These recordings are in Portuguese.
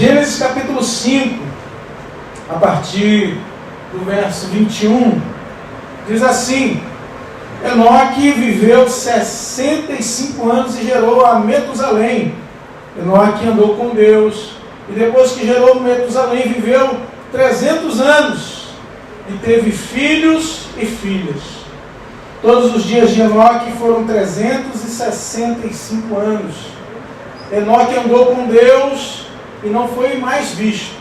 Gênesis capítulo 5, a partir do verso 21, diz assim: Enoque viveu 65 anos e gerou a Metusalém. Enoque andou com Deus, e depois que gerou Metusalém, viveu 300 anos, e teve filhos e filhas. Todos os dias de Enoque foram 365 anos. Enoque andou com Deus e não foi mais visto.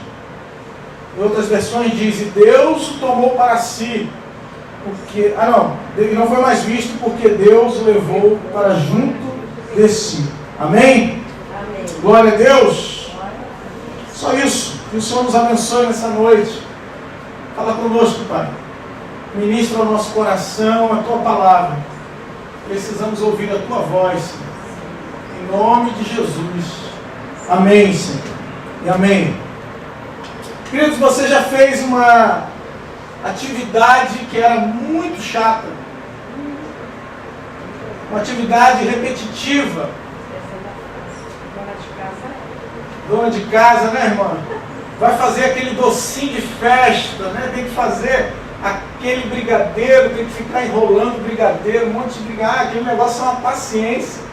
Em outras versões diz, e Deus o tomou para si, porque, ele não foi mais visto porque Deus o levou para junto de si. Amém? Amém. Glória a Deus. Só isso. Que o Senhor nos abençoe nessa noite. Fala conosco, Pai. Ministra ao nosso coração a Tua palavra. Precisamos ouvir a Tua voz, Senhor. Em nome de Jesus. Amém, Senhor. E amém. Queridos, você já fez uma atividade que era muito chata, uma atividade repetitiva. Dona de casa, né, irmã? Vai fazer aquele docinho de festa, né? Tem que fazer aquele brigadeiro, tem que ficar enrolando brigadeiro, um monte de brigadeiro. Aquele negócio é uma paciência.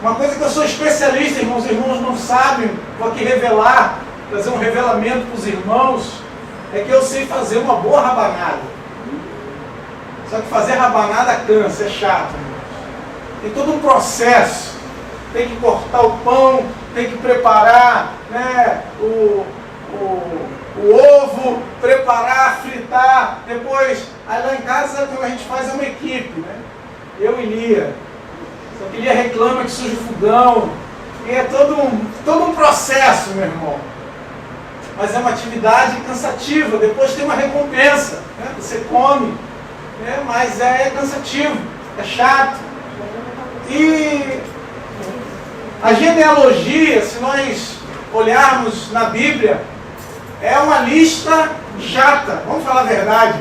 Uma coisa que eu sou especialista, irmãos, os irmãos não sabem, vou aqui revelar, trazer um revelamento para os irmãos, é que eu sei fazer uma boa rabanada. Só que fazer rabanada cansa, é chato, irmãos. Tem todo um processo. Tem que cortar o pão, tem que preparar, né, o ovo, preparar, fritar. Depois, aí lá em casa, quando a gente faz, é uma equipe, né? Eu e Lia. Só que Lia reclama que suja o fogão. E é todo um processo, meu irmão. Mas é uma atividade cansativa. Depois tem uma recompensa, né? Você come, né? Mas é cansativo, é chato. E a genealogia, se nós olharmos na Bíblia, é uma lista chata. Vamos falar a verdade.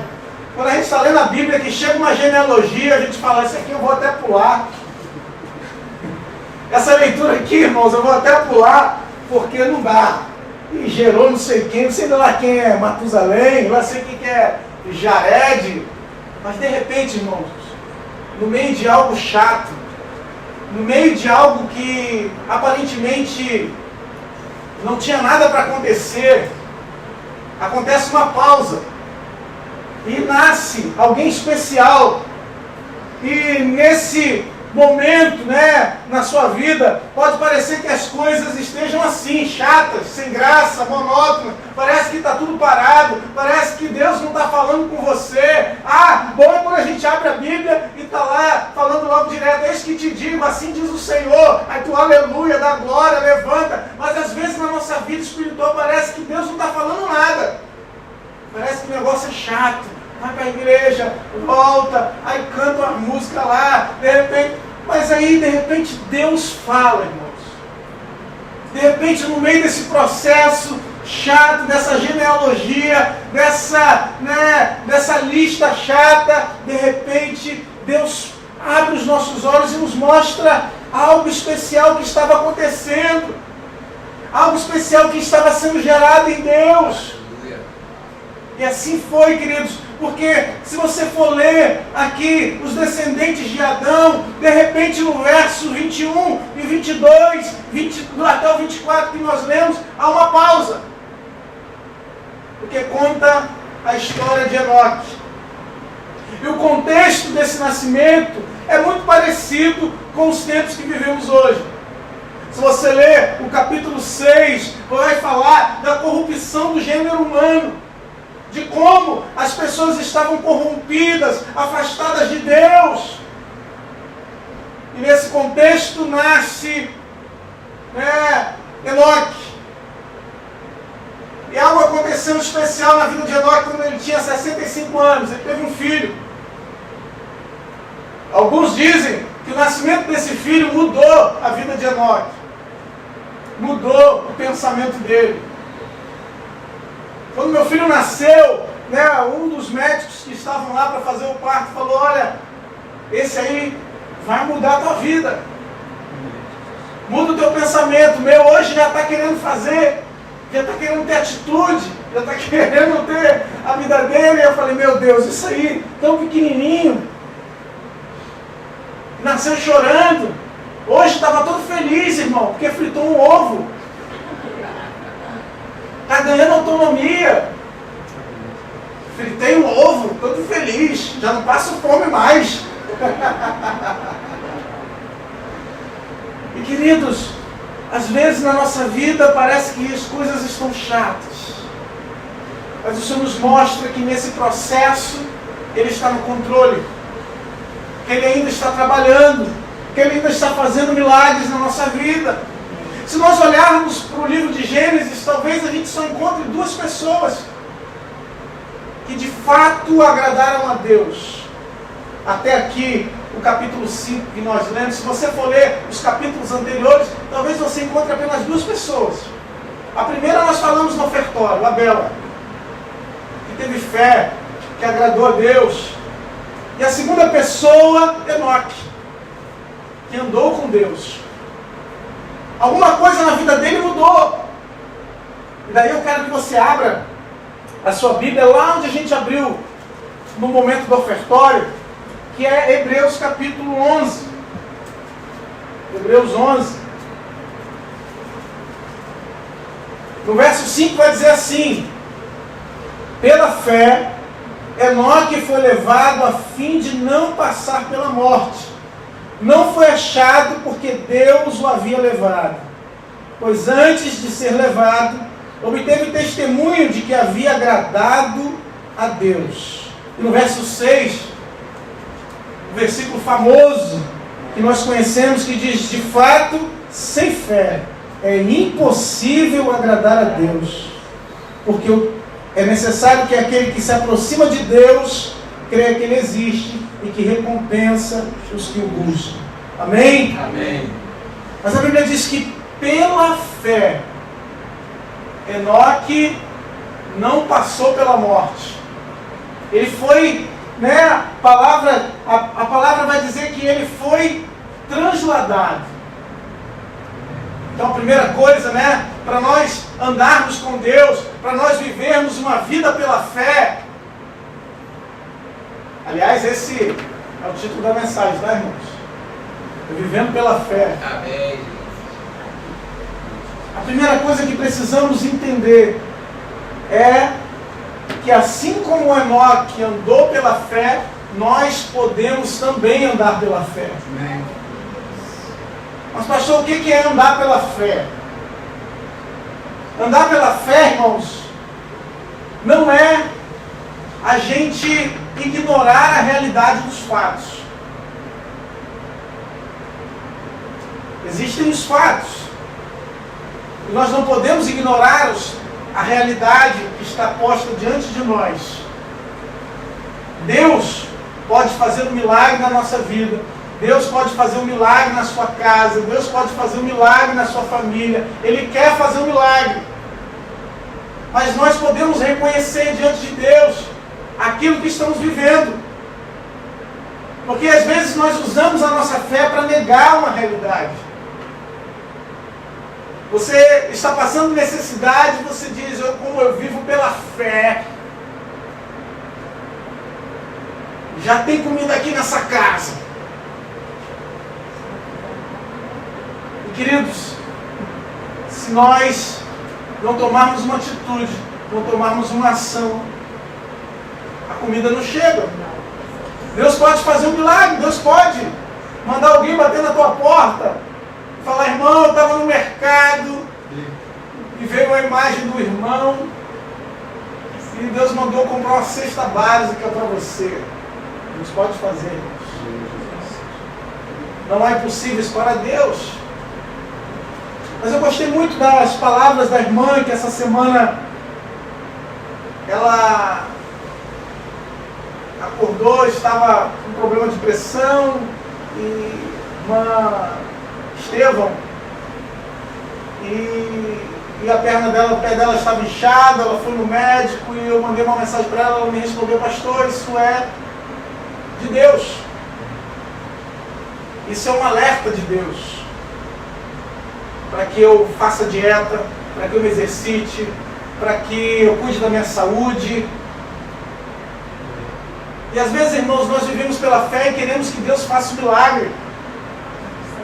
Quando a gente está lendo a Bíblia, que chega uma genealogia, a gente fala, isso aqui eu vou até pular. Essa leitura aqui, irmãos, eu vou até pular, porque não dá. E gerou não sei quem, não sei lá quem é Matusalém, não sei quem é Jared. Mas de repente, irmãos, no meio de algo chato, no meio de algo que aparentemente não tinha nada para acontecer, acontece uma pausa e nasce alguém especial. E nesse momento, né, na sua vida, pode parecer que as coisas estejam assim, chatas, sem graça, monótonas, parece que está tudo parado, parece que Deus não está falando com você. Bom é quando a gente abre a Bíblia e está lá falando logo direto, eis que te digo, assim diz o Senhor, aí tu aleluia, dá glória, levanta. Mas às vezes na nossa vida espiritual parece que Deus não está falando nada, parece que o negócio é chato. Vai para a igreja, volta, aí canta uma música lá, de repente, mas aí de repente Deus fala, irmãos. De repente no meio desse processo chato, dessa genealogia, dessa lista chata, de repente Deus abre os nossos olhos e nos mostra algo especial que estava acontecendo, algo especial que estava sendo gerado em Deus. E assim foi, queridos, porque se você for ler aqui os descendentes de Adão, de repente no verso 21 e 22, até o 24 que nós lemos, há uma pausa. Porque conta a história de Enoque. E o contexto desse nascimento é muito parecido com os tempos que vivemos hoje. Se você ler o capítulo 6, vai falar da corrupção do gênero humano, de como as pessoas estavam corrompidas, afastadas de Deus. E nesse contexto nasce Enoque. E algo aconteceu especial na vida de Enoque quando ele tinha 65 anos. Ele teve um filho. Alguns dizem que o nascimento desse filho mudou a vida de Enoque. Mudou o pensamento dele. Quando meu filho nasceu, um dos médicos que estavam lá para fazer o parto falou, olha, esse aí vai mudar a tua vida. Muda o teu pensamento. O meu hoje já está querendo fazer já está querendo ter atitude, já está querendo ter a vida dele. E eu falei, meu Deus, isso aí, tão pequenininho, nasceu chorando. Hoje estava todo feliz, irmão, porque fritou um ovo. Está ganhando autonomia. Fritei um ovo, todo feliz, já não passo fome mais. E queridos, às vezes na nossa vida parece que as coisas estão chatas. Mas o Senhor nos mostra que nesse processo Ele está no controle. Que Ele ainda está trabalhando. Que Ele ainda está fazendo milagres na nossa vida. Se nós olharmos para o livro de Gênesis, talvez a gente só encontre 2 pessoas que de fato agradaram a Deus. Até aqui, o capítulo 5 que nós lemos, se você for ler os capítulos anteriores, talvez você encontre apenas 2 pessoas. A primeira nós falamos no ofertório, Abel, que teve fé, que agradou a Deus. E a segunda pessoa, Enoque, que andou com Deus. Alguma coisa na vida dele mudou. E daí eu quero que você abra a sua Bíblia lá onde a gente abriu no momento do ofertório, que é Hebreus capítulo 11. Hebreus 11. No verso 5 vai dizer assim: pela fé, Enoque foi levado a fim de não passar pela morte. Não foi achado porque Deus o havia levado, pois antes de ser levado, obteve testemunho de que havia agradado a Deus. E no verso 6, o versículo famoso que nós conhecemos, que diz: de fato, sem fé é impossível agradar a Deus, porque é necessário que aquele que se aproxima de Deus creia que Ele existe e que recompensa os que o buscam. Amém? Amém. Mas a Bíblia diz que pela fé Enoque não passou pela morte. Ele foi, a palavra vai dizer que ele foi transladado. Então a primeira coisa, para nós andarmos com Deus, para nós vivermos uma vida pela fé. Aliás, esse é o título da mensagem, irmãos? Vivendo pela fé. Amém. A primeira coisa que precisamos entender é que assim como Enoque andou pela fé, nós podemos também andar pela fé. Amém. Mas pastor, o que é andar pela fé? Andar pela fé, irmãos, não é a gente ignorar a realidade dos fatos. Existem os fatos. E nós não podemos ignorar a realidade que está posta diante de nós. Deus pode fazer um milagre na nossa vida. Deus pode fazer um milagre na sua casa. Deus pode fazer um milagre na sua família. Ele quer fazer um milagre. Mas nós podemos reconhecer diante de Deus aquilo que estamos vivendo. Porque às vezes nós usamos a nossa fé para negar uma realidade. Você está passando necessidade, você diz: como eu vivo pela fé, já tem comida aqui nessa casa. E queridos, se nós não tomarmos uma atitude, não tomarmos uma ação, a comida não chega. Deus pode fazer um milagre, Deus pode mandar alguém bater na tua porta, falar: irmão, eu estava no mercado e veio a imagem do irmão e Deus mandou comprar uma cesta básica para você. Deus pode fazer, irmãos. Não é impossível para Deus. Mas eu gostei muito das palavras da irmã, que essa semana ela acordou, estava com problema de pressão, e irmã Estevão, e a perna dela, o pé dela estava inchado, ela foi no médico e eu mandei uma mensagem para ela, ela me respondeu: pastor, isso é de Deus. Isso é um alerta de Deus para que eu faça dieta, para que eu me exercite, para que eu cuide da minha saúde. E às vezes, irmãos, nós vivemos pela fé e queremos que Deus faça um milagre.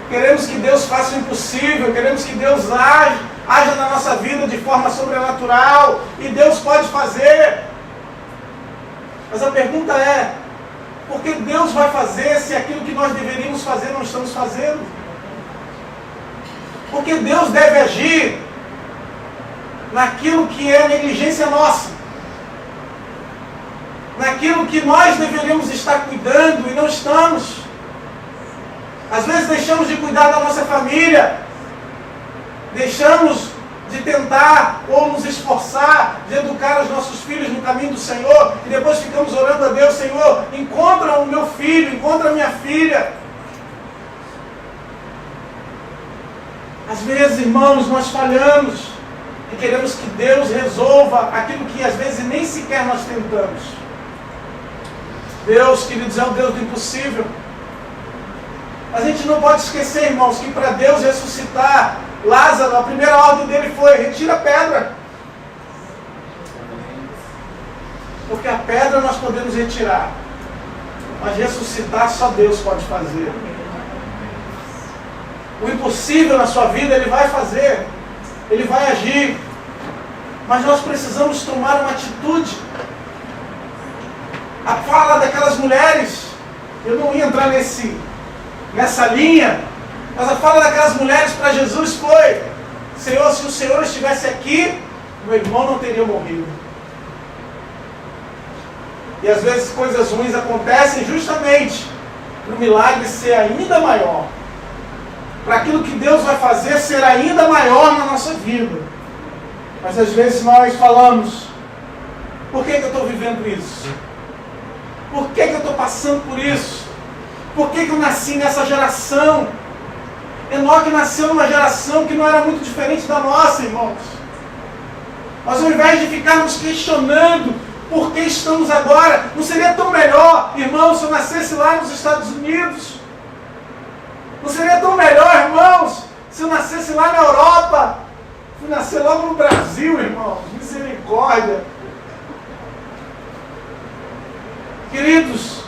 Queremos que Deus faça o impossível, queremos que Deus haja na nossa vida de forma sobrenatural. E Deus pode fazer. Mas a pergunta é, por que Deus vai fazer se aquilo que nós deveríamos fazer não estamos fazendo? Porque Deus deve agir naquilo que é negligência nossa. Naquilo que nós deveríamos estar cuidando e não estamos. Às vezes deixamos de cuidar da nossa família, deixamos de tentar ou nos esforçar de educar os nossos filhos no caminho do Senhor, e depois ficamos orando a Deus: Senhor, encontra o meu filho, encontra a minha filha. Às vezes, irmãos, nós falhamos e queremos que Deus resolva aquilo que às vezes nem sequer nós tentamos. Deus, queridos, é o Deus do impossível. A gente não pode esquecer, irmãos, que para Deus ressuscitar Lázaro, a primeira ordem dele foi: retira a pedra. Porque a pedra nós podemos retirar, mas ressuscitar só Deus pode fazer. O impossível na sua vida Ele vai fazer, Ele vai agir, mas nós precisamos tomar uma atitude. A fala daquelas mulheres, eu não ia entrar nessa linha, mas a fala daquelas mulheres para Jesus foi: Senhor, se o Senhor estivesse aqui, meu irmão não teria morrido. E às vezes coisas ruins acontecem justamente para o milagre ser ainda maior, para aquilo que Deus vai fazer ser ainda maior na nossa vida. Mas às vezes nós falamos: por que eu estou vivendo isso? Por que eu estou passando por isso? Por que eu nasci nessa geração? Enoque nasceu numa geração que não era muito diferente da nossa, irmãos. Mas ao invés de ficarmos questionando por que estamos agora, não seria tão melhor, irmãos, se eu nascesse lá nos Estados Unidos? Não seria tão melhor, irmãos, se eu nascesse lá na Europa? Fui nascer logo no Brasil, irmãos. Misericórdia. Queridos,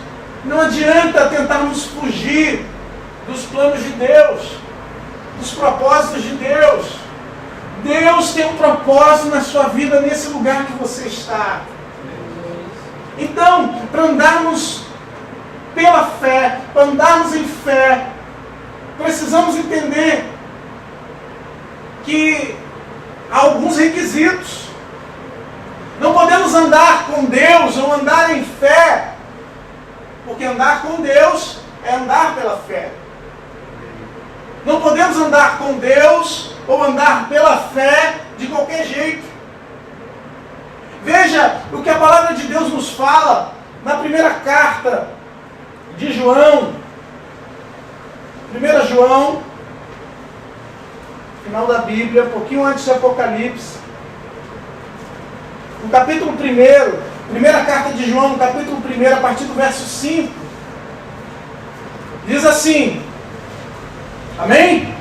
não adianta tentarmos fugir dos planos de Deus, dos propósitos de Deus. Deus tem um propósito na sua vida, nesse lugar que você está. Então, para andarmos pela fé, para andarmos em fé, precisamos entender que há alguns requisitos. Não podemos andar com Deus ou andar em fé, porque andar com Deus é andar pela fé. Não podemos andar com Deus ou andar pela fé de qualquer jeito. Veja o que a palavra de Deus nos fala na primeira carta de João. 1 João, final da Bíblia, um pouquinho antes do Apocalipse. No capítulo 1, primeira carta de João, no capítulo 1, a partir do verso 5, diz assim, amém?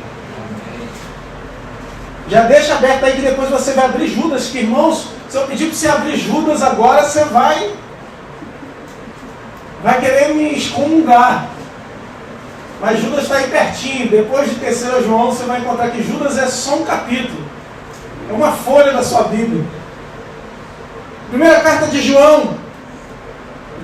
Já deixa aberto aí que depois você vai abrir Judas, que irmãos, se eu pedir para você abrir Judas agora, você vai querer me excomungar. Mas Judas está aí pertinho. Depois de 3 João, você vai encontrar que Judas é só um capítulo. É uma folha da sua Bíblia. Primeira carta de João,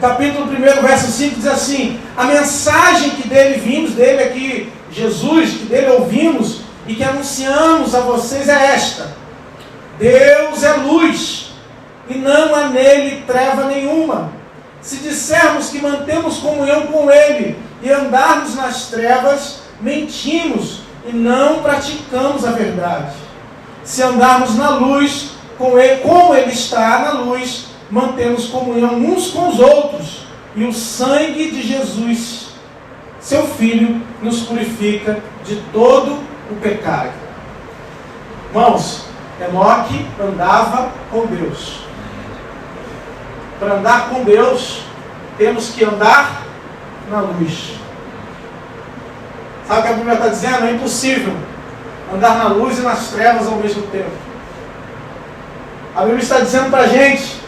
capítulo 1, verso 5, diz assim: a mensagem que dele vimos, dele aqui, Jesus, que dele ouvimos e que anunciamos a vocês é esta: Deus é luz e não há nele treva nenhuma. Se dissermos que mantemos comunhão com ele e andarmos nas trevas, mentimos e não praticamos a verdade. Se andarmos na luz, como ele está na luz, mantemos comunhão uns com os outros, e o sangue de Jesus, seu Filho, nos purifica de todo o pecado. Irmãos, Enoque andava com Deus. Para andar com Deus, temos que andar na luz. Sabe o que a Bíblia está dizendo? É impossível andar na luz e nas trevas ao mesmo tempo. A Bíblia está dizendo para a gente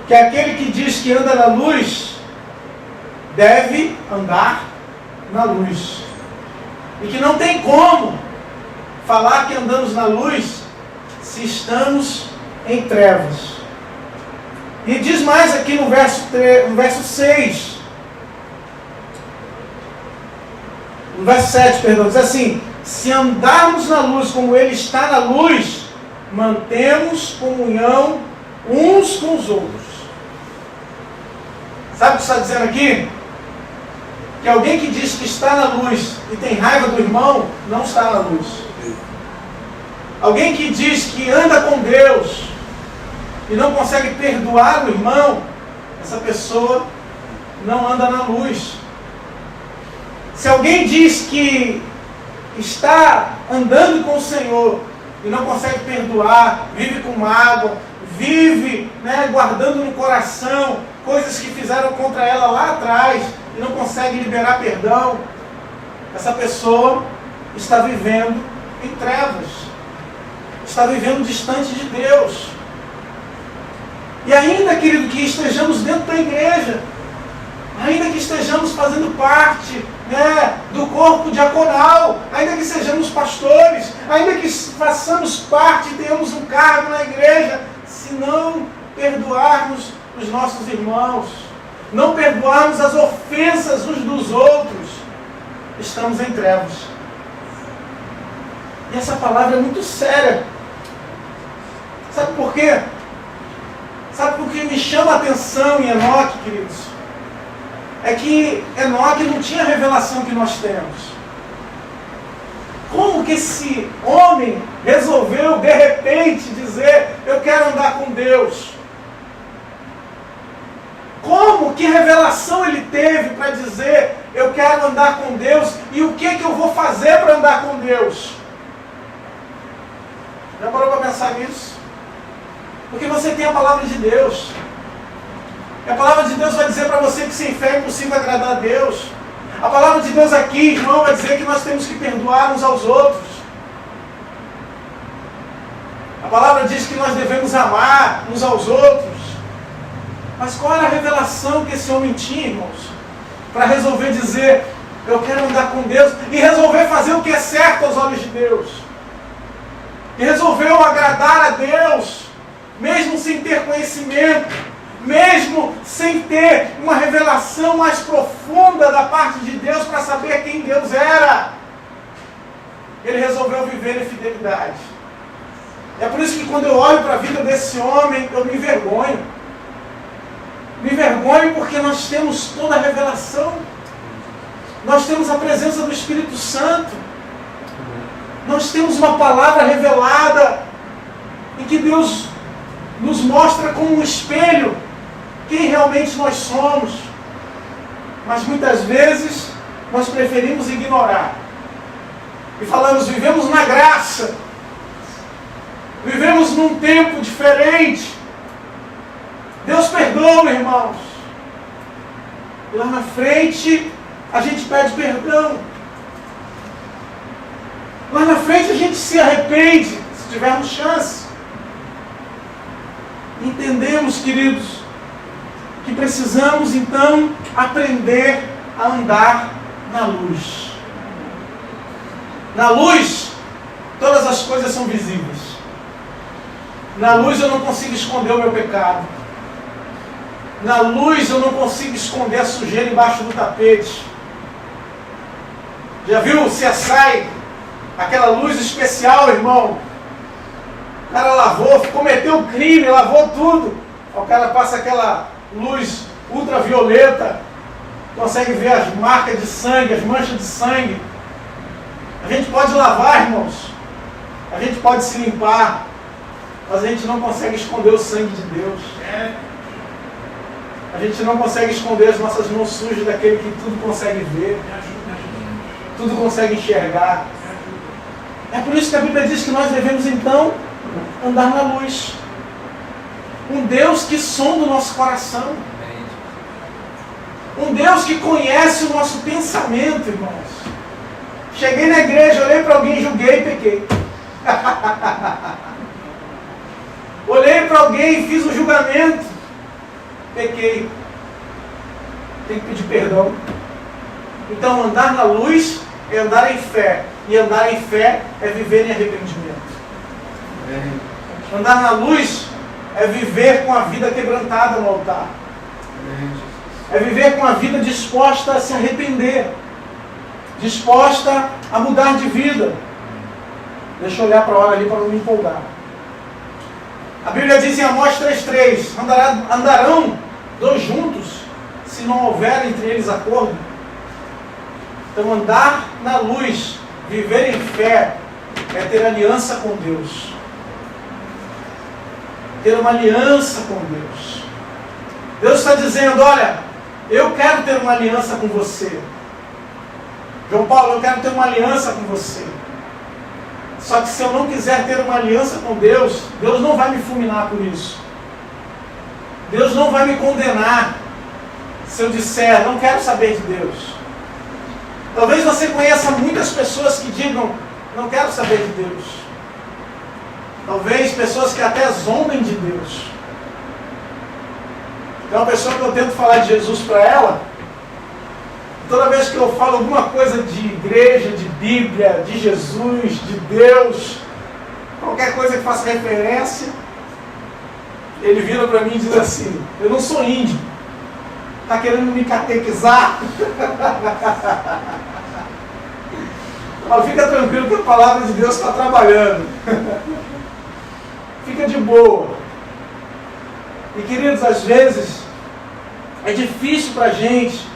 que aquele que diz que anda na luz deve andar na luz. E que não tem como falar que andamos na luz se estamos em trevas. E diz mais aqui no verso 6. No verso 7, perdão, diz assim: se andarmos na luz como Ele está na luz, mantemos comunhão uns com os outros. Sabe o que está dizendo aqui? Que alguém que diz que está na luz e tem raiva do irmão, não está na luz. Alguém que diz que anda com Deus e não consegue perdoar o irmão, essa pessoa não anda na luz. Se alguém diz que está andando com o Senhor e não consegue perdoar, vive com mágoa, vive guardando no coração coisas que fizeram contra ela lá atrás e não consegue liberar perdão, essa pessoa está vivendo em trevas, está vivendo distante de Deus. E ainda, querido, que estejamos dentro da igreja, ainda que estejamos fazendo parte do corpo diaconal, ainda que sejamos pastores, ainda que façamos parte e tenhamos um cargo na igreja, se não perdoarmos os nossos irmãos, não perdoarmos as ofensas uns dos outros, estamos em trevas. E essa palavra é muito séria. Sabe por quê? Sabe por que me chama a atenção em Enoque, queridos? É que Enoque não tinha a revelação que nós temos. Como que esse homem resolveu, de repente, dizer: eu quero andar com Deus? Como? Que revelação ele teve para dizer: eu quero andar com Deus, e o que eu vou fazer para andar com Deus? Já parou para pensar nisso? Porque você tem a palavra de Deus. E a palavra de Deus vai dizer para você que sem fé é impossível agradar a Deus. A palavra de Deus aqui, irmão, vai dizer que nós temos que perdoar uns aos outros. A palavra diz que nós devemos amar uns aos outros. Mas qual era a revelação que esse homem tinha, irmãos? Para resolver dizer: eu quero andar com Deus, e resolver fazer o que é certo aos olhos de Deus. E resolveu agradar a Deus, mesmo sem ter conhecimento, mesmo sem ter uma revelação mais profunda da parte de Deus para saber quem Deus era. Ele resolveu viver em fidelidade. É por isso que quando eu olho para a vida desse homem, eu me envergonho. Me envergonho porque nós temos toda a revelação. Nós temos a presença do Espírito Santo. Nós temos uma palavra revelada em que Deus nos mostra como um espelho quem realmente nós somos. Mas muitas vezes nós preferimos ignorar. E falamos: vivemos na graça. Vivemos num tempo diferente. Deus perdoa, irmãos. E lá na frente a gente pede perdão. Lá na frente a gente se arrepende, se tivermos chance. Entendemos, queridos, que precisamos então aprender a andar na luz. Na luz, todas as coisas são visíveis. Na luz eu não consigo esconder o meu pecado. Na luz eu não consigo esconder a sujeira embaixo do tapete. Já viu o CSI? Aquela luz especial, irmão. O cara lavou, cometeu um crime, lavou tudo. O cara passa aquela luz ultravioleta, consegue ver as marcas de sangue, as manchas de sangue. A gente pode lavar, irmãos. A gente pode se limpar. Mas a gente não consegue esconder o sangue de Deus. A gente não consegue esconder as nossas mãos sujas daquele que tudo consegue ver. Tudo consegue enxergar. É por isso que a Bíblia diz que nós devemos então andar na luz. Um Deus que sonda o nosso coração. Um Deus que conhece o nosso pensamento, irmãos. Cheguei na igreja, olhei para alguém, julguei e pequei. Olhei para alguém, fiz um julgamento, pequei, tem que pedir perdão. Então andar na luz é andar em fé, e andar em fé é viver em arrependimento. Andar na luz é viver com a vida quebrantada no altar. É viver com a vida disposta a se arrepender, disposta a mudar de vida. Deixa eu olhar para a hora ali para não me empolgar. A Bíblia diz em Amós 3,3: andarão dois juntos, se não houver entre eles acordo. Então andar na luz, viver em fé, é ter aliança com Deus. Ter uma aliança com Deus. Deus está dizendo, olha, eu quero ter uma aliança com você. João Paulo, eu quero ter uma aliança com você. Só que se eu não quiser ter uma aliança com Deus, Deus não vai me fulminar por isso. Deus não vai me condenar se eu disser, não quero saber de Deus. Talvez você conheça muitas pessoas que digam, não quero saber de Deus. Talvez pessoas que até zombem de Deus. Tem uma pessoa que eu tento falar de Jesus para ela, toda vez que eu falo alguma coisa de igreja, de Bíblia, de Jesus, de Deus, qualquer coisa que faça referência, ele vira para mim e diz assim, eu não sou índio, está querendo me catequizar? Mas fica tranquilo que a palavra de Deus está trabalhando. Fica de boa. E queridos, às vezes é difícil para a gente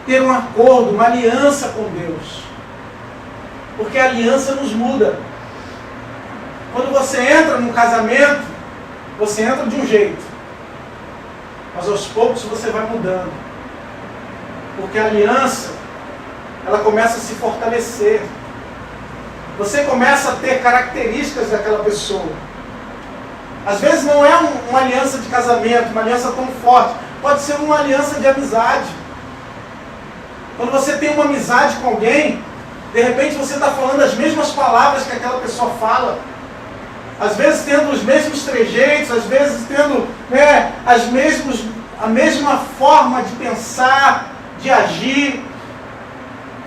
ter um acordo, uma aliança com Deus. Porque a aliança nos muda. Quando você entra num casamento, você entra de um jeito. Mas aos poucos você vai mudando. Porque a aliança, ela começa a se fortalecer. Você começa a ter características daquela pessoa. Às vezes não é uma aliança de casamento, uma aliança tão forte. Pode ser uma aliança de amizade. Quando você tem uma amizade com alguém, de repente você está falando as mesmas palavras que aquela pessoa fala. Às vezes tendo os mesmos trejeitos, às vezes tendo a mesma forma de pensar, de agir.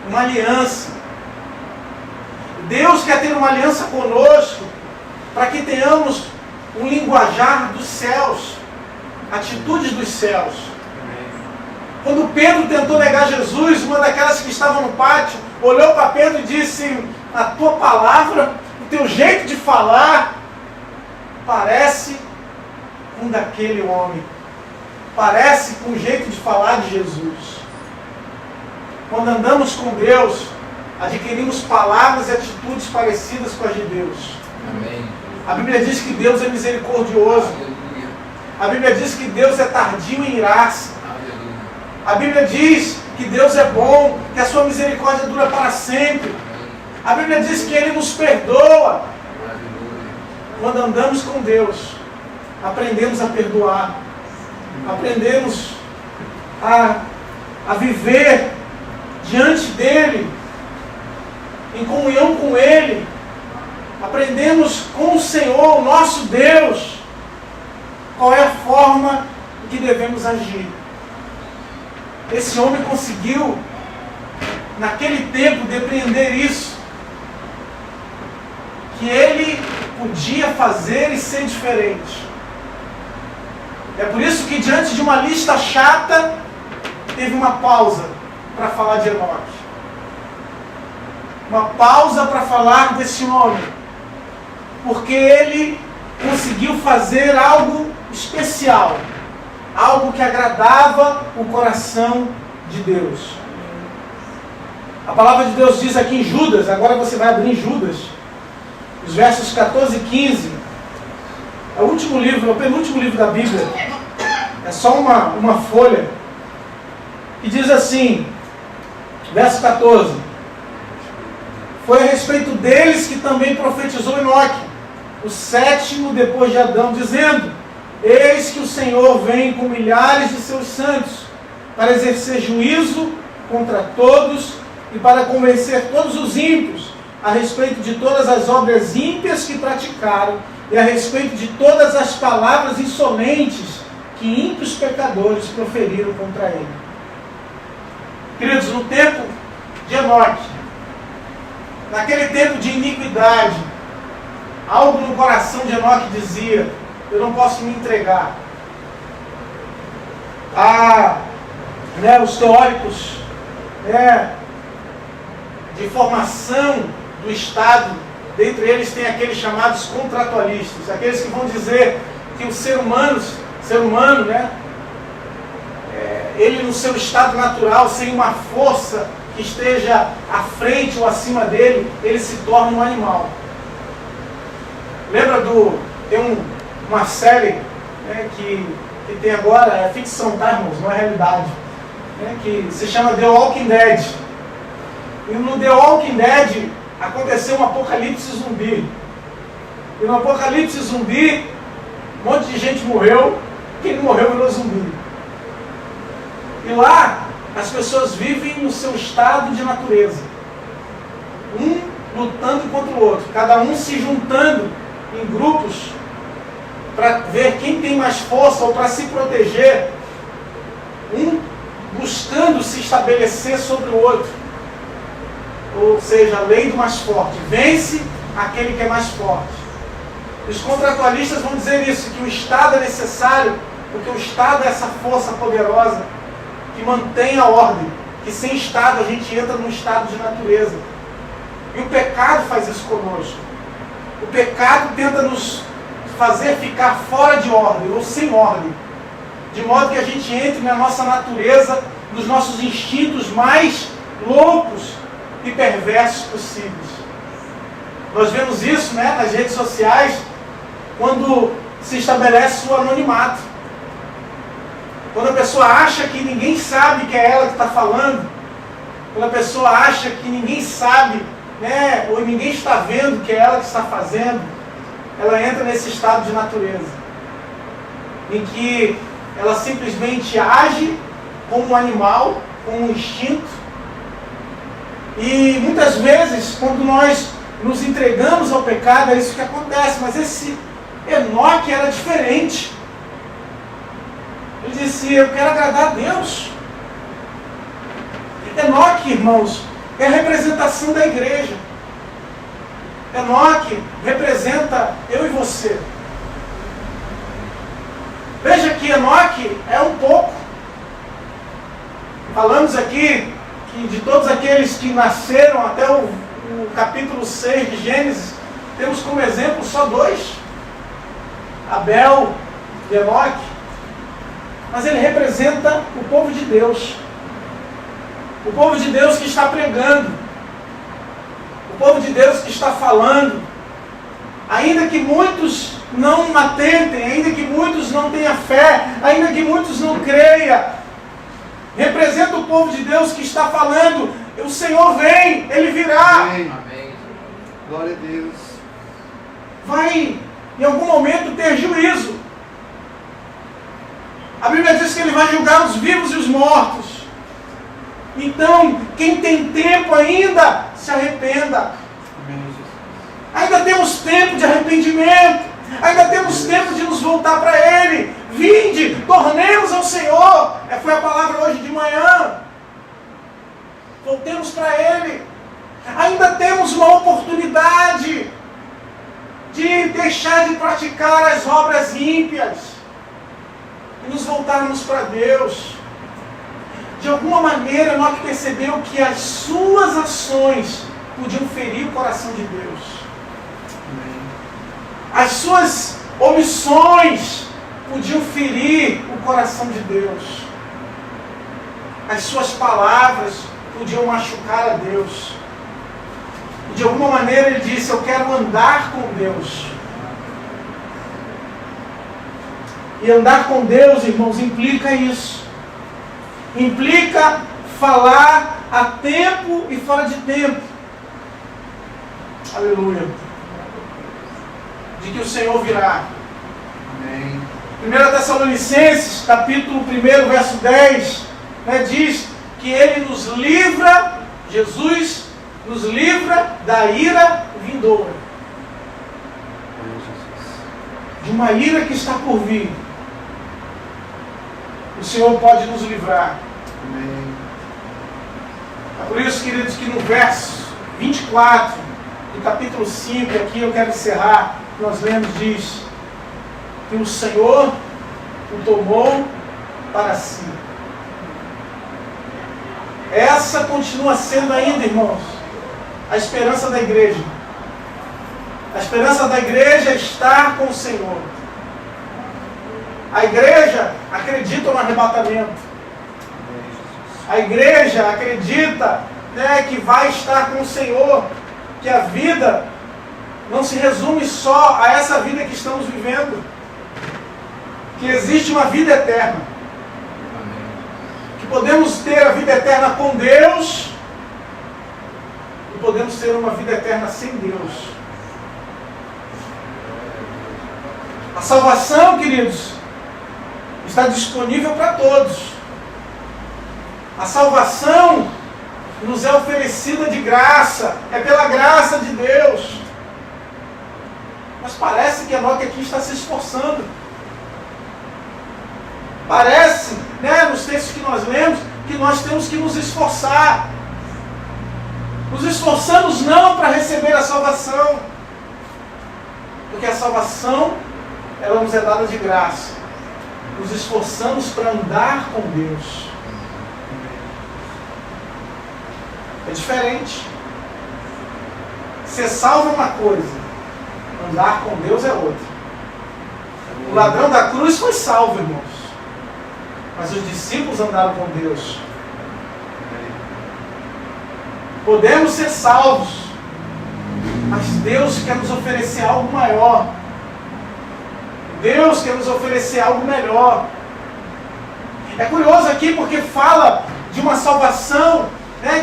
Uma aliança. Deus quer ter uma aliança conosco para que tenhamos um linguajar dos céus, atitudes dos céus. Quando Pedro tentou negar Jesus, uma daquelas que estavam no pátio olhou para Pedro e disse, a tua palavra, o teu jeito de falar parece com daquele homem, parece com o jeito de falar de Jesus. Quando andamos com Deus, adquirimos palavras e atitudes parecidas com as de Deus. Amém. A Bíblia diz que Deus é misericordioso. Aleluia. A Bíblia diz que Deus é tardio em irar-se. Aleluia. A Bíblia diz que Deus é bom, que a sua misericórdia dura para sempre. A Bíblia diz que Ele nos perdoa. Aleluia. Quando andamos com Deus, aprendemos a perdoar. Aprendemos a viver diante dEle, em comunhão com Ele. Aprendemos com o Senhor, o nosso Deus, qual é a forma em que devemos agir. Esse homem conseguiu, naquele tempo, depreender isso. Que ele podia fazer e ser diferente. É por isso que, diante de uma lista chata, teve uma pausa para falar de Enoque. Uma pausa para falar desse homem. Porque ele conseguiu fazer algo especial. Algo que agradava o coração de Deus. A palavra de Deus diz aqui em Judas, agora você vai abrir em Judas, os versos 14 e 15. É o último livro, é o penúltimo livro da Bíblia. É só uma folha. E diz assim, verso 14. Foi a respeito deles que também profetizou Enoque, o sétimo depois de Adão, dizendo, eis que o Senhor vem com milhares de seus santos, para exercer juízo contra todos, e para convencer todos os ímpios, a respeito de todas as obras ímpias que praticaram, e a respeito de todas as palavras insolentes que ímpios pecadores proferiram contra ele. Queridos, no tempo de Enoque, naquele tempo de iniquidade, algo no coração de Enoque dizia: eu não posso me entregar. Os teóricos de formação do Estado, dentre eles tem aqueles chamados contratualistas, aqueles que vão dizer que o ser humano, ele no seu estado natural, sem uma força que esteja à frente ou acima dele, ele se torna um animal. Lembra tem uma série que tem agora, é ficção, tá, irmãos? Não é realidade, que se chama The Walking Dead. E no The Walking Dead aconteceu um apocalipse zumbi. E no apocalipse zumbi, um monte de gente morreu, quem não morreu virou zumbi. E lá, as pessoas vivem no seu estado de natureza. Um lutando contra o outro, cada um se juntando em grupos para ver quem tem mais força ou para se proteger. Um buscando se estabelecer sobre o outro. Ou seja, a lei do mais forte. Vence aquele que é mais forte. Os contratualistas vão dizer isso, que o Estado é necessário, porque o Estado é essa força poderosa que mantém a ordem, que sem Estado a gente entra num estado de natureza. E o pecado faz isso conosco. O pecado tenta nos fazer ficar fora de ordem, ou sem ordem, de modo que a gente entre na nossa natureza, nos nossos instintos mais loucos e perversos possíveis. Nós vemos isso nas redes sociais, quando se estabelece o anonimato. Quando a pessoa acha que ninguém sabe que é ela que está falando, quando a pessoa acha que ninguém sabe, ou ninguém está vendo que é ela que está fazendo, ela entra nesse estado de natureza, em que ela simplesmente age como um animal, com um instinto. E muitas vezes, quando nós nos entregamos ao pecado, é isso que acontece. Mas esse Enoque era diferente. Ele disse: eu quero agradar a Deus. Enoque, irmãos, é a representação da igreja. Enoque representa eu e você. Veja que Enoque é um pouco. Falamos aqui que de todos aqueles que nasceram até o capítulo 6 de Gênesis, temos como exemplo só 2. Abel e Enoque. Mas ele representa o povo de Deus. O povo de Deus que está pregando. O povo de Deus que está falando. Ainda que muitos não atentem, ainda que muitos não tenham fé, ainda que muitos não creiam, representa o povo de Deus que está falando: o Senhor vem, Ele virá. Amém. Glória a Deus. Vai, em algum momento, ter juízo. A Bíblia diz que Ele vai julgar os vivos e os mortos. Então, quem tem tempo ainda, se arrependa. Ainda temos tempo de arrependimento. Ainda temos tempo de nos voltar para Ele. Vinde, tornemos ao Senhor. Foi a palavra hoje de manhã. Voltemos para Ele. Ainda temos uma oportunidade de deixar de praticar as obras ímpias e nos voltarmos para Deus. De alguma maneira, Enoque percebeu que as suas ações podiam ferir o coração de Deus. As suas omissões podiam ferir o coração de Deus. As suas palavras podiam machucar a Deus. E de alguma maneira ele disse: eu quero andar com Deus. E andar com Deus, irmãos, implica isso. Implica falar a tempo e fora de tempo. Aleluia. De que o Senhor virá. Amém. 1 Tessalonicenses, capítulo 1, verso 10, diz que Ele nos livra, Jesus nos livra da ira vindoura. de uma ira que está por vir, o Senhor pode nos livrar. Amém. É por isso, queridos, que no verso 24 do capítulo 5, aqui eu quero encerrar, nós lemos, diz que o Senhor o tomou para si. Essa continua sendo ainda, irmãos, a esperança da igreja. A esperança da igreja é estar com o Senhor. A igreja acredita no arrebatamento. A igreja acredita, que vai estar com o Senhor, que a vida não se resume só a essa vida que estamos vivendo, que existe uma vida eterna, que podemos ter a vida eterna com Deus e podemos ter uma vida eterna sem Deus. A salvação, queridos, está disponível para todos. A salvação nos é oferecida de graça, é pela graça de Deus. Mas parece que Enoque aqui está se esforçando. Parece, nos textos que nós lemos, que nós temos que nos esforçar. Nos esforçamos não para receber a salvação, porque a salvação, ela nos é dada de graça. Nos esforçamos para andar com Deus. É diferente. Ser salvo é uma coisa, andar com Deus é outra. O ladrão da cruz foi salvo, irmãos, mas os discípulos andaram com Deus. Podemos ser salvos, mas Deus quer nos oferecer algo maior. Deus quer nos oferecer algo melhor. É curioso aqui porque fala de uma salvação,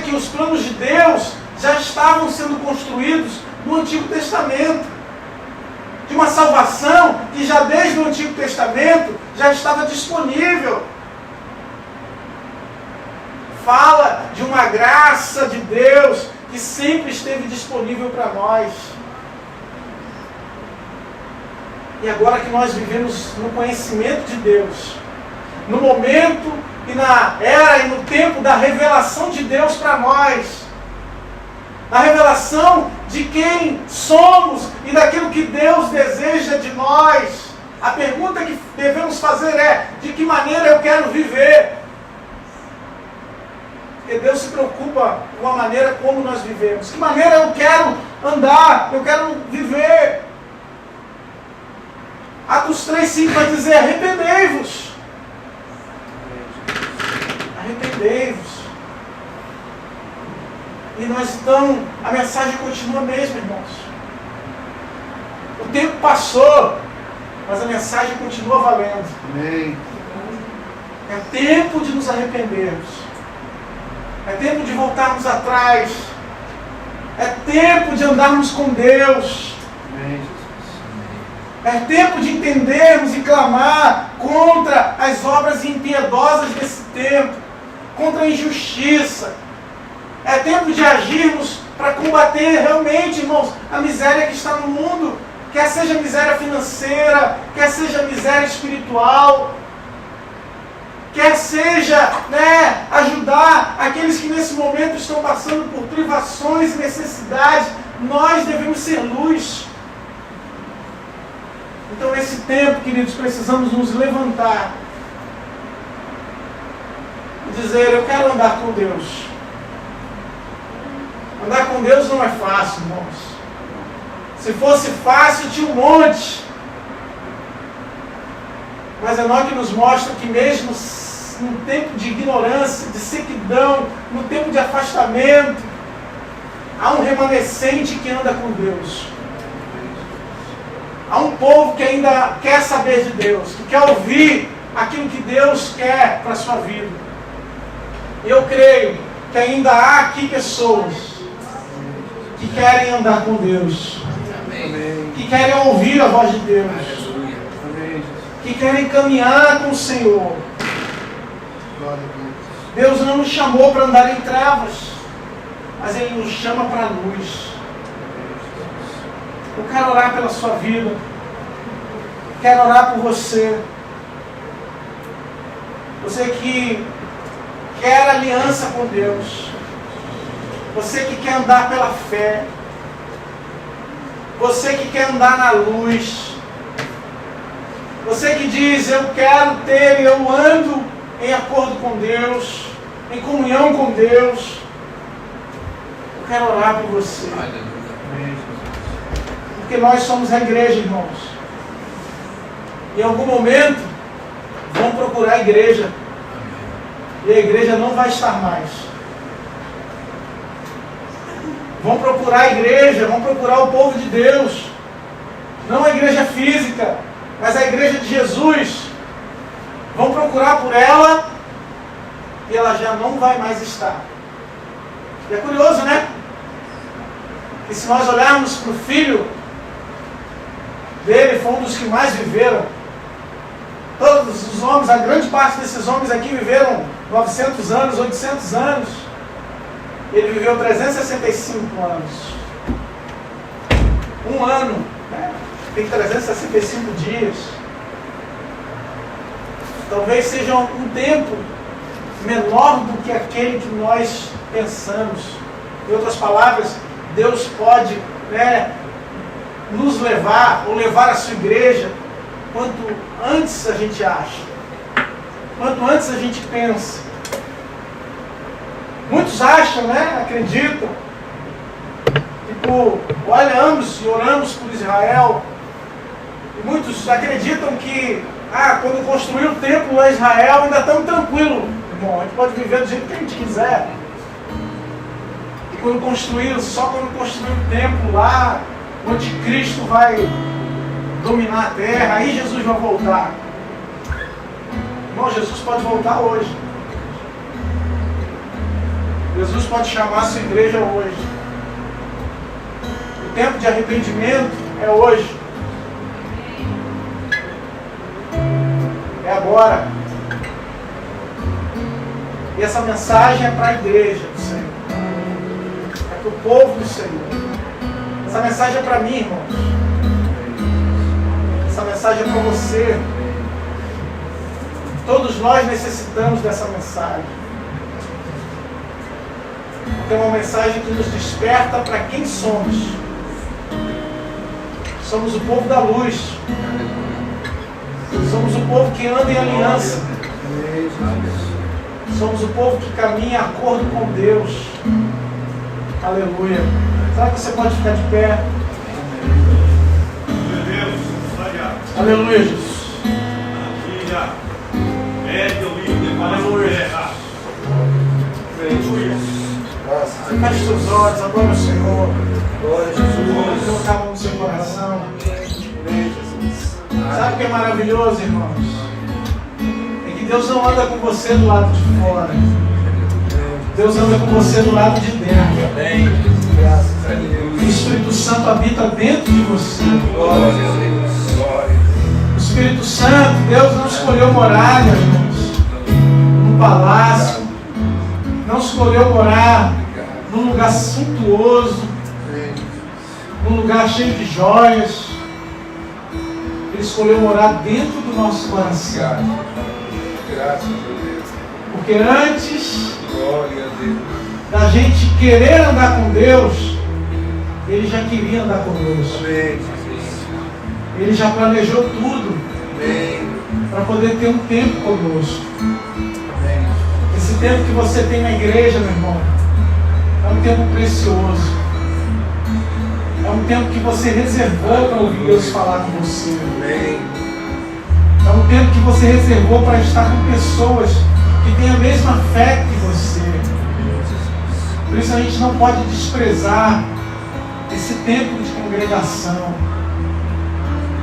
que os planos de Deus já estavam sendo construídos no Antigo Testamento. De uma salvação que já desde o Antigo Testamento já estava disponível. Fala de uma graça de Deus que sempre esteve disponível para nós. E agora que nós vivemos no conhecimento de Deus, no momento e na era e no tempo da revelação de Deus para nós, a revelação de quem somos e daquilo que Deus deseja de nós, a pergunta que devemos fazer é: de que maneira eu quero viver? Porque Deus se preocupa com a maneira como nós vivemos. Que maneira eu quero andar, eu quero viver? Atos 3:5 vai dizer: arrependei-vos. Arrependei-vos. E nós então, a mensagem continua mesmo, irmãos. O tempo passou, mas a mensagem continua valendo. Amém. É tempo de nos arrependermos. É tempo de voltarmos atrás. É tempo de andarmos com Deus. Amém. É tempo de entendermos e clamar contra as obras impiedosas desse tempo, contra a injustiça. É tempo de agirmos para combater realmente, irmãos, a miséria que está no mundo, quer seja miséria financeira, quer seja miséria espiritual, quer seja, ajudar aqueles que nesse momento estão passando por privações e necessidades. Nós devemos ser luz. Então, nesse tempo, queridos, precisamos nos levantar e dizer: eu quero andar com Deus. Andar com Deus não é fácil, irmãos. Se fosse fácil, tinha um monte. Mas Enoque nos mostra que mesmo no tempo de ignorância, de sequidão, no tempo de afastamento, há um remanescente que anda com Deus. Há um povo que ainda quer saber de Deus, que quer ouvir aquilo que Deus quer para a sua vida. E eu creio que ainda há aqui pessoas que querem andar com Deus, que querem ouvir a voz de Deus, que querem caminhar com o Senhor. Deus não nos chamou para andar em trevas, mas Ele nos chama para a luz. Eu quero orar pela sua vida. quero orar por você. Você que quer aliança com Deus. Você que quer andar pela fé. Você que quer andar na luz. Você que diz, eu quero ter, eu ando em acordo com Deus, em comunhão com Deus. Eu quero orar por você. Porque nós somos a igreja, irmãos. Em algum momento, vão procurar a igreja. E a igreja não vai estar mais. Vão procurar a igreja, vão procurar o povo de Deus. Não a igreja física, mas a igreja de Jesus. Vão procurar por ela e ela já não vai mais estar. E é curioso, né? Que se nós olharmos para o filho dele, foi um dos que mais viveram. Todos os homens, a grande parte desses homens aqui viveram 900 anos, 800 anos. Ele viveu 365 anos. Um ano, né? Tem 365 dias. Talvez seja um tempo menor do que aquele que nós pensamos. Em outras palavras, Deus pode, né, nos levar, ou levar a sua igreja, quanto antes a gente acha, quanto antes a gente pensa. Muitos acham, né, acreditam, tipo, olhamos e oramos por Israel, e muitos acreditam que, quando construir o templo a Israel, ainda estamos tranquilos, irmão, a gente pode viver do jeito que a gente quiser. E quando construir o templo lá, onde Cristo vai dominar a terra, aí Jesus vai voltar. Irmão, Jesus pode voltar hoje. Jesus pode chamar a sua igreja hoje. O tempo de arrependimento é hoje. É agora. E essa mensagem é para a igreja do Senhor. É para o povo do Senhor. Essa mensagem é para mim, irmãos. Essa mensagem é para você. Todos nós necessitamos dessa mensagem. Porque é uma mensagem que nos desperta para quem somos. Somos o povo da luz. Somos o povo que anda em aliança. Somos o povo que caminha em acordo com Deus. Aleluia. Será que você pode ficar de pé? Aleluia, Jesus. Aleluia. Feche seus olhos, adora o Senhor. Glória a Jesus. Colocar a mão no seu coração. Sabe o que é maravilhoso, irmãos? É que Deus não anda com você do lado de fora. Deus anda com você do lado de dentro. Amém. Graças a Deus. O Espírito Santo habita dentro de você. Glória a Deus. Glória. O Espírito Santo, Deus não escolheu morar, meus irmãos, num palácio. Não escolheu morar num lugar suntuoso, num lugar cheio de joias. Ele escolheu morar dentro do nosso coração. Graças a Deus. Porque antes Glória a Deus. da gente querer andar com Deus, Ele já queria andar conosco. Amém. Ele já planejou tudo Amém. para poder ter um tempo conosco. Amém. Esse tempo que você tem na igreja, meu irmão, é um tempo precioso. É um tempo que você reservou para ouvir Deus falar com você. Amém. É um tempo que você reservou para estar com pessoas que têm a mesma fé que você. Por isso a gente não pode desprezar esse tempo de congregação.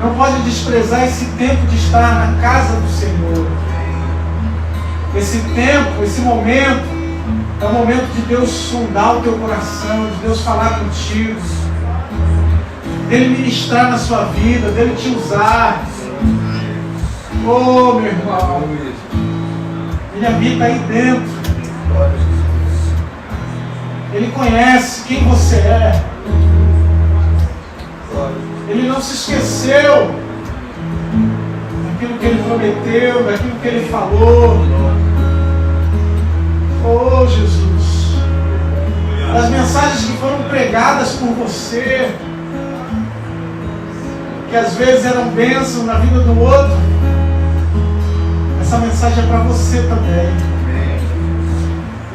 Não pode desprezar esse tempo de estar na casa do Senhor. Esse tempo, esse momento, é o momento de Deus sondar o teu coração, de Deus falar contigo, dele ministrar na sua vida, dele te usar. Oh, meu irmão, Ele habita aí dentro. Ele conhece quem você é. Ele não se esqueceu que Ele prometeu, daquilo que Ele falou. Oh, Jesus. Das mensagens que foram pregadas por você, que às vezes eram bênção na vida do outro, essa mensagem é para você também.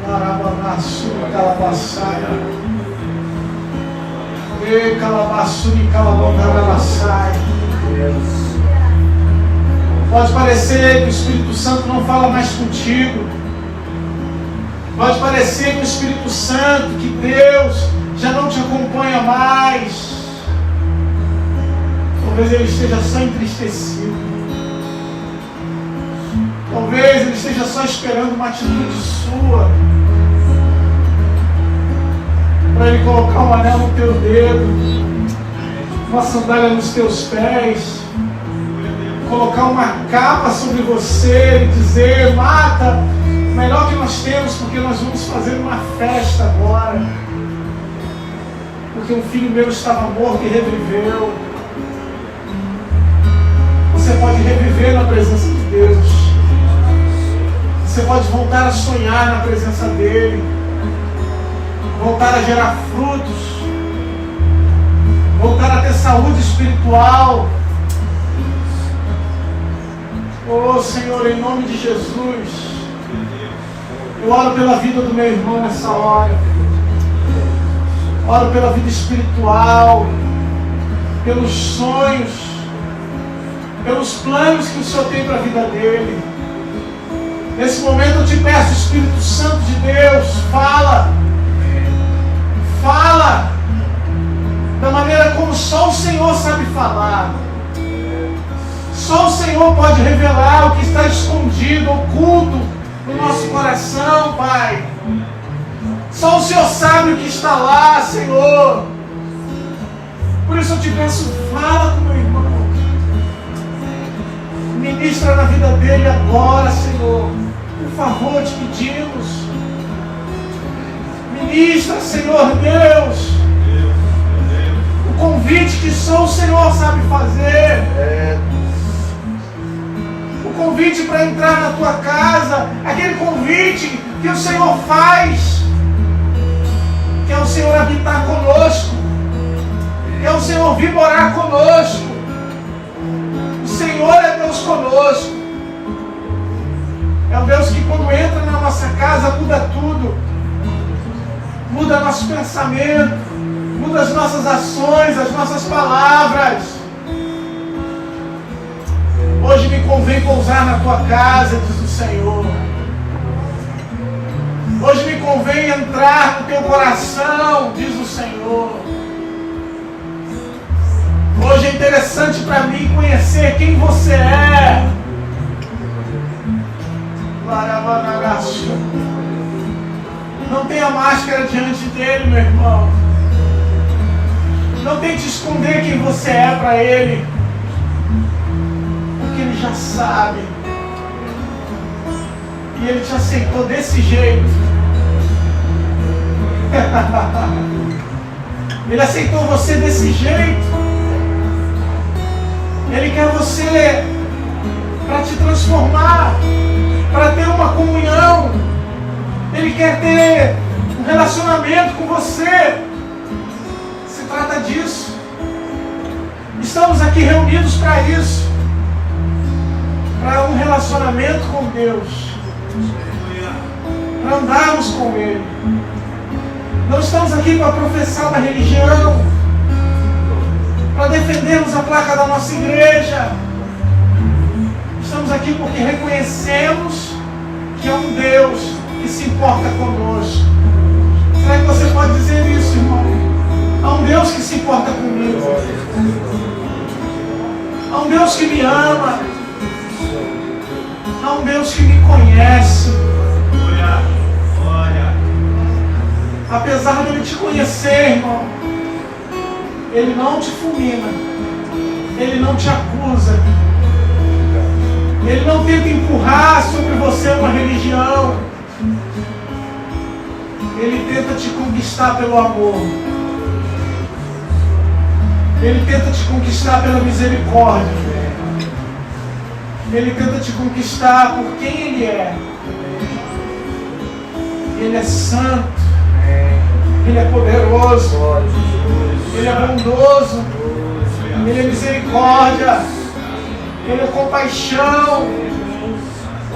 Larabanaçu, calabaçaia. E calabaçu, calabongaralaçai. Pode parecer que o Espírito Santo não fala mais contigo. Pode parecer que o Espírito Santo, que Deus já não te acompanha mais. Talvez ele esteja só entristecido. Talvez ele esteja só esperando uma atitude sua para ele colocar um anel no teu dedo, uma sandália nos teus pés, colocar uma capa sobre você e dizer: mata, o melhor que nós temos, porque nós vamos fazer uma festa agora, porque um filho meu estava morto e reviveu. Você pode reviver na presença de Deus. Você pode voltar a sonhar na presença dEle, voltar a gerar frutos, voltar a ter saúde espiritual. Oh Senhor, em nome de Jesus, eu oro pela vida do meu irmão nessa hora. Oro pela vida espiritual, pelos sonhos, pelos planos que o Senhor tem para a vida dele. Nesse momento eu te peço, Espírito Santo de Deus, fala da maneira como só o Senhor sabe falar. Só o Senhor pode revelar o que está escondido, oculto no nosso coração, Pai. Só o Senhor sabe o que está lá, Senhor. Por isso eu te peço, fala com meu irmão. Ministra na vida dele agora, Senhor. Por favor, te pedimos. Ministra, Senhor Deus. O convite que só o Senhor sabe fazer. O convite para entrar na tua casa. Aquele convite que o Senhor faz. Que é o Senhor habitar conosco. Que é o Senhor vir morar conosco. O Senhor é Deus conosco. É o Deus que quando entra na nossa casa muda tudo. Muda nosso pensamento. Muda as nossas ações, as nossas palavras. Hoje me convém pousar na tua casa, diz o Senhor. Hoje me convém entrar no teu coração, diz o Senhor. Hoje é interessante para mim conhecer quem você é. Não tenha máscara diante dele, meu irmão. Não tente esconder quem você é para ele. Porque ele já sabe. E ele te aceitou desse jeito. Ele aceitou você desse jeito. Ele quer você para te transformar, para ter uma comunhão. Ele quer ter um relacionamento com você. Se trata disso. Estamos aqui reunidos para isso. Para um relacionamento com Deus. Para andarmos com Ele. Não estamos aqui para professar uma religião. Para defendermos a placa da nossa igreja. Estamos aqui porque reconhecemos que é um Deus que se importa conosco. Será que você pode dizer isso, irmão? Há um Deus que se importa comigo. Há um Deus que me ama. Há um Deus que me conhece. Apesar de Ele te conhecer, irmão, Ele não te fulmina. Ele não te acusa. Ele não tenta empurrar sobre você uma religião. Ele tenta te conquistar pelo amor. Ele tenta te conquistar pela misericórdia. Ele tenta te conquistar por quem Ele é. Ele é santo. Ele é poderoso. Ele é bondoso. Ele é misericórdia. Ele é compaixão.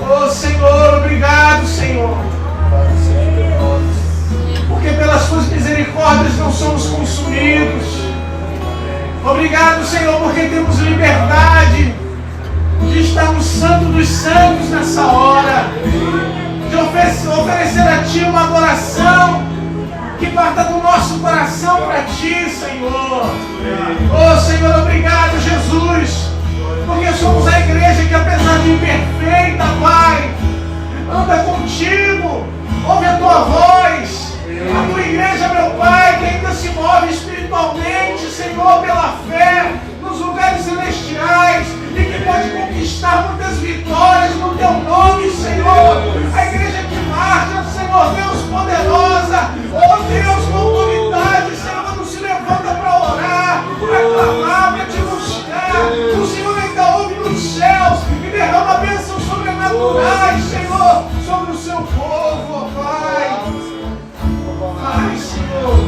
Oh Senhor, obrigado, Senhor. Porque pelas tuas misericórdias não somos consumidos. Obrigado, Senhor, porque temos liberdade de estar no Santo dos Santos nessa hora. De oferecer a Ti uma adoração que parta do nosso coração para Ti, Senhor. Oh Senhor, obrigado, Jesus. Porque somos a igreja que, apesar de imperfeita, Pai, anda contigo, ouve a Tua voz. A Tua igreja, meu Pai, que ainda se move espiritualmente, Senhor, pela fé, nos lugares celestiais, e que pode conquistar muitas vitórias no Teu nome, Senhor. A igreja que marcha, Senhor, Deus poderosa, oh Deus, com autoridade, Senhor, quando se levanta para orar, para clamar, para Te buscar, o Senhor ainda ouve nos céus e derrama bênçãos sobrenaturais, Senhor, sobre o Seu povo, ó Pai. Ai, Senhor,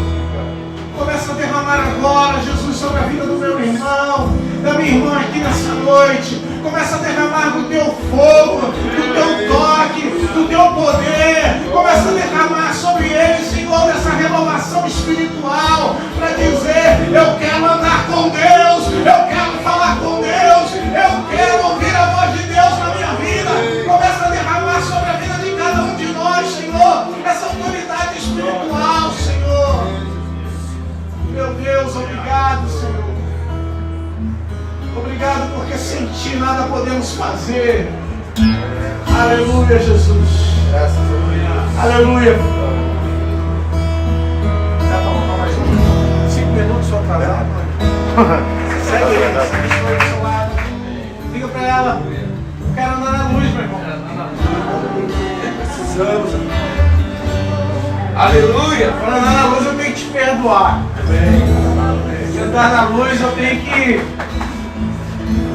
começa a derramar agora, Jesus, sobre a vida do meu irmão, da minha irmã aqui nessa noite. Começa a derramar do Teu fogo, do Teu toque, do Teu poder. Começa a derramar sobre ele, Senhor, essa renovação espiritual, para dizer: eu quero andar com Deus, eu quero falar com Deus, eu quero ouvir a voz de Deus na minha vida. Começa a derramar sobre a vida de cada um de nós, Senhor, essa autoridade espiritual, Senhor. Meu Deus, obrigado, Senhor. Obrigado porque sem Ti nada podemos fazer. Aleluia, Jesus. Graças a Deus. Aleluia. Dá pra voltar mais 5 minutos só atrasado? Segue aí. Do seu lado. Liga pra ela. Eu quero andar na luz, meu irmão. Precisamos. Aleluia. Para andar na luz eu tenho que te perdoar. Se andar na luz eu tenho que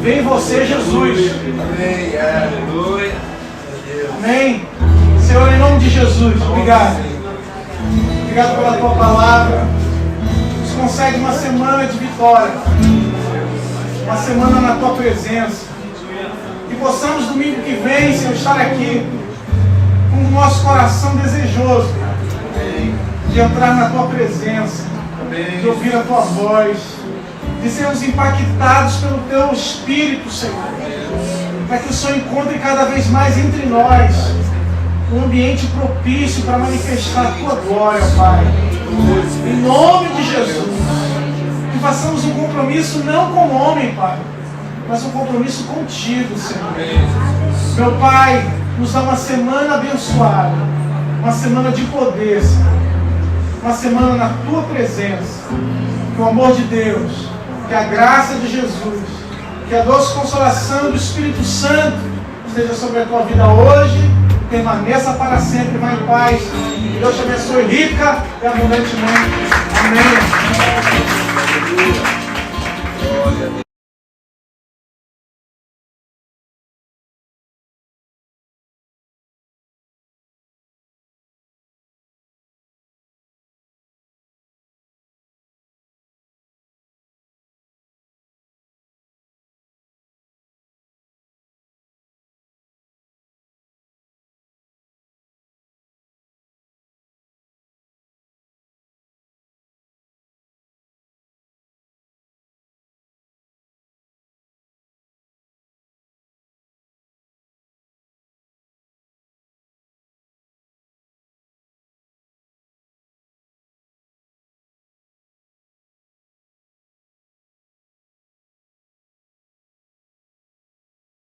ver em você, Jesus. Amém. Aleluia. Amém. Senhor, em nome de Jesus, obrigado. Obrigado pela Tua palavra. Nos concede uma semana de vitória. Uma semana na Tua presença. Que possamos domingo que vem, Senhor, estar aqui com o nosso coração desejoso de entrar na Tua presença, de ouvir a Tua voz, de sermos impactados pelo Teu Espírito, Senhor, para que o Senhor encontre cada vez mais entre nós um ambiente propício para manifestar a Tua glória, Pai. Em nome de Jesus, que façamos um compromisso não com o homem, Pai, mas um compromisso contigo, Senhor. Meu Pai, nos dá uma semana abençoada, uma semana de poder, Senhor. Uma semana na Tua presença. Que o amor de Deus, que a graça de Jesus, que a doce consolação do Espírito Santo esteja sobre a tua vida hoje, permaneça para sempre. Vai em paz. Que Deus te abençoe rica e abundantemente. Amém.